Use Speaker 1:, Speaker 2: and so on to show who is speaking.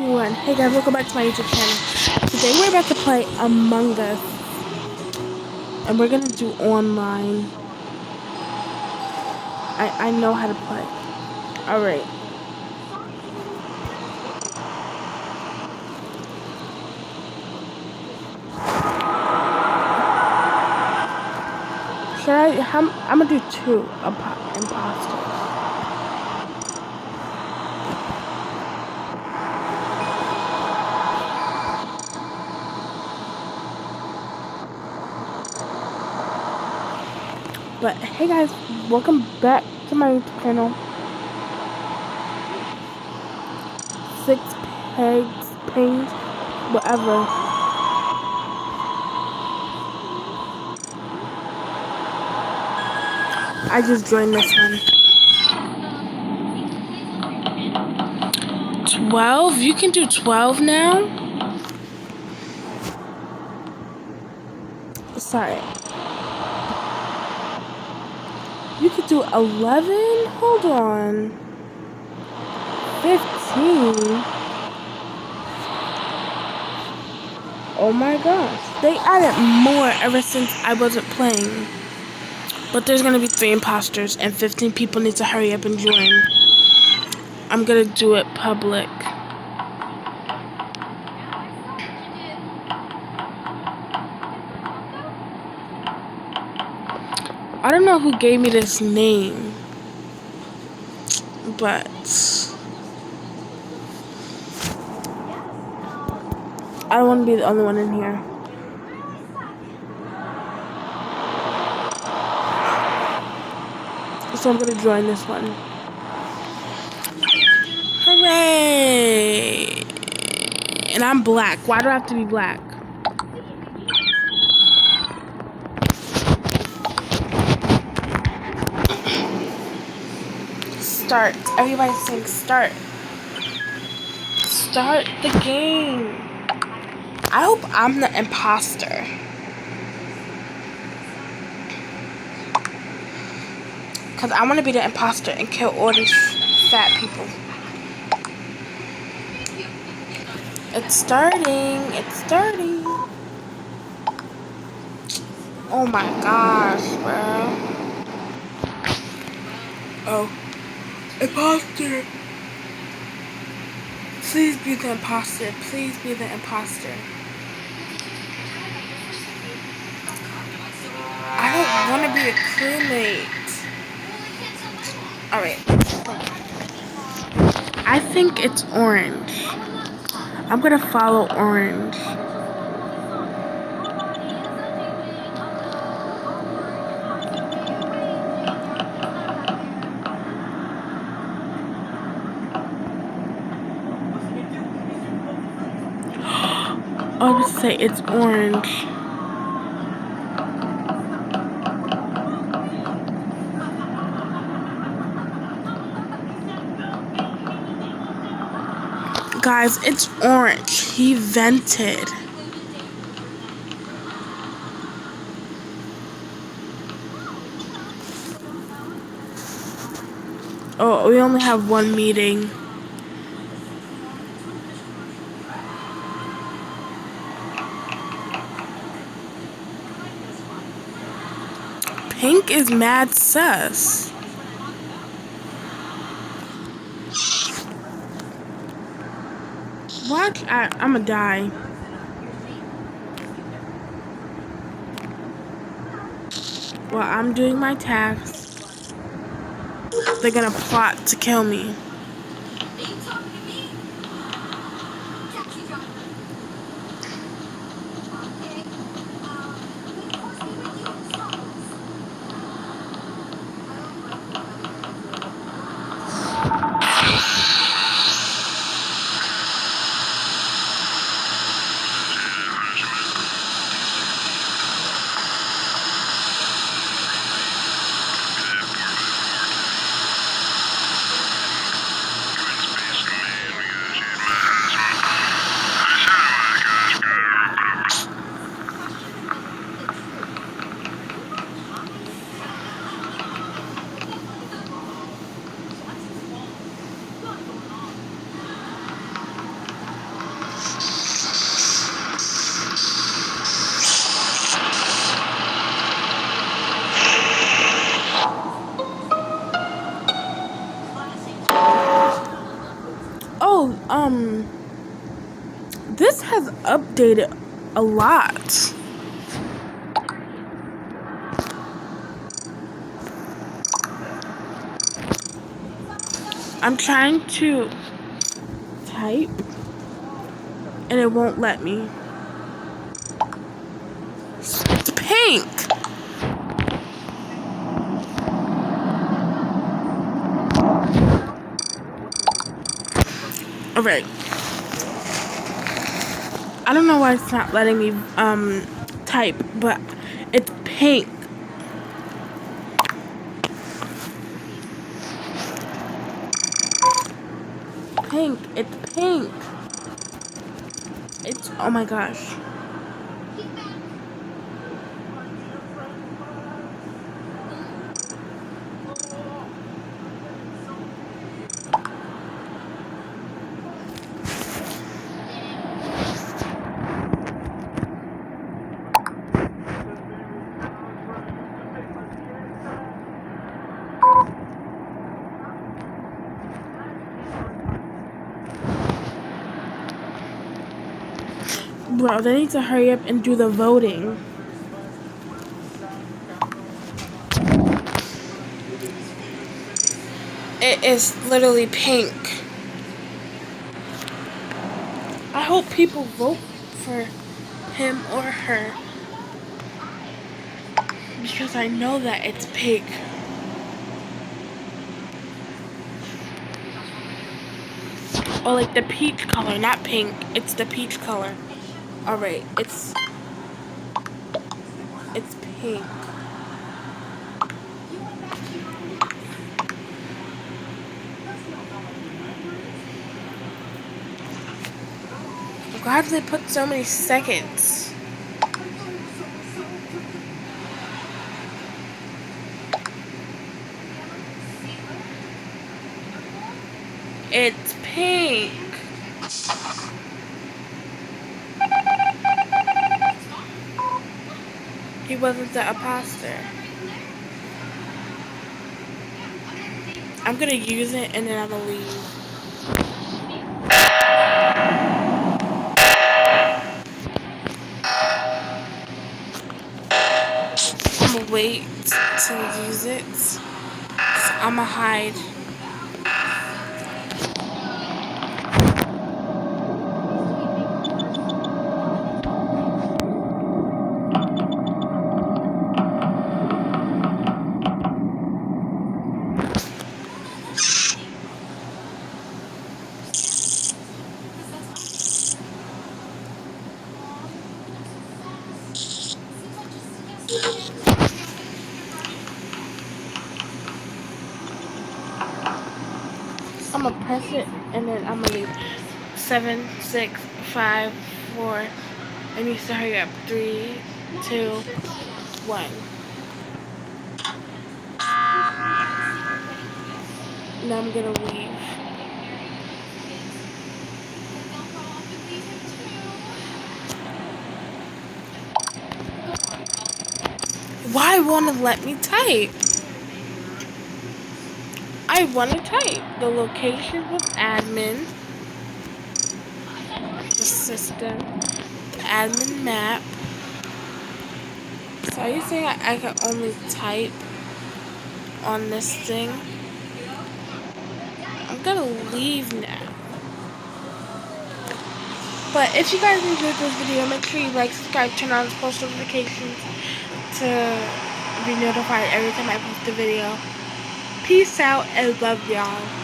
Speaker 1: 2, 1. Hey guys, welcome back to my YouTube channel. Today we're about to play Among Us. And we're gonna do online. I know how to play. Alright. I'm gonna do 2 imposters. But hey guys, welcome back to my YouTube channel. 6 pings, whatever. I just joined this one. 12? You can do 12 now? Sorry. You could do 11? Hold on. 15? Oh my gosh. They added more ever since I wasn't playing. But there's gonna be 3 imposters and 15 people need to hurry up and join. I'm gonna do it public. I don't know who gave me this name, but I don't want to be the only one in here. So I'm gonna join this one. Hooray! And I'm black. Why do I have to be black? Start. Everybody saying start. Start the game. I hope I'm the imposter. Because I want to be the imposter and kill all these fat people. It's starting. It's starting. Oh my gosh, bro. Oh. Imposter. Please be the imposter. Please be the imposter. I don't want to be a crewmate. Alright. I think it's orange. I'm gonna follow orange. I would say it's orange. Guys, it's orange. He vented. Oh, we only have 1 meeting. Pink is mad sus. What? I'ma die. Well, I'm doing my tasks. They're gonna plot to kill me. this has updated a lot. I'm trying to type and it won't let me. It's pink. Alright. I don't know why it's not letting me type, but it's pink. Pink. It's pink. It's, oh my gosh. Bro, they need to hurry up and do the voting. It is literally pink. I hope people vote for him or her. Because I know that it's pink. Or like the peach color, not pink. It's the peach color. Alright, it's pink. Why do they put so many seconds? It's pink. He wasn't the imposter. I'm gonna use it and then I'm gonna leave. I'm gonna wait to use it. So I'm gonna hide. I'm gonna press it and then I'm gonna leave. 7, 6, 5, 4. I need to hurry up. 3, 2, 1. Now I'm gonna leave. Why won't it let me type? I want to type. The location was admin. The system. The admin map. So are you saying I can only type on this thing? I'm gonna leave now. But if you guys enjoyed this video, make sure you like, subscribe, turn on post notifications to be notified every time I post a video. Peace out and love y'all.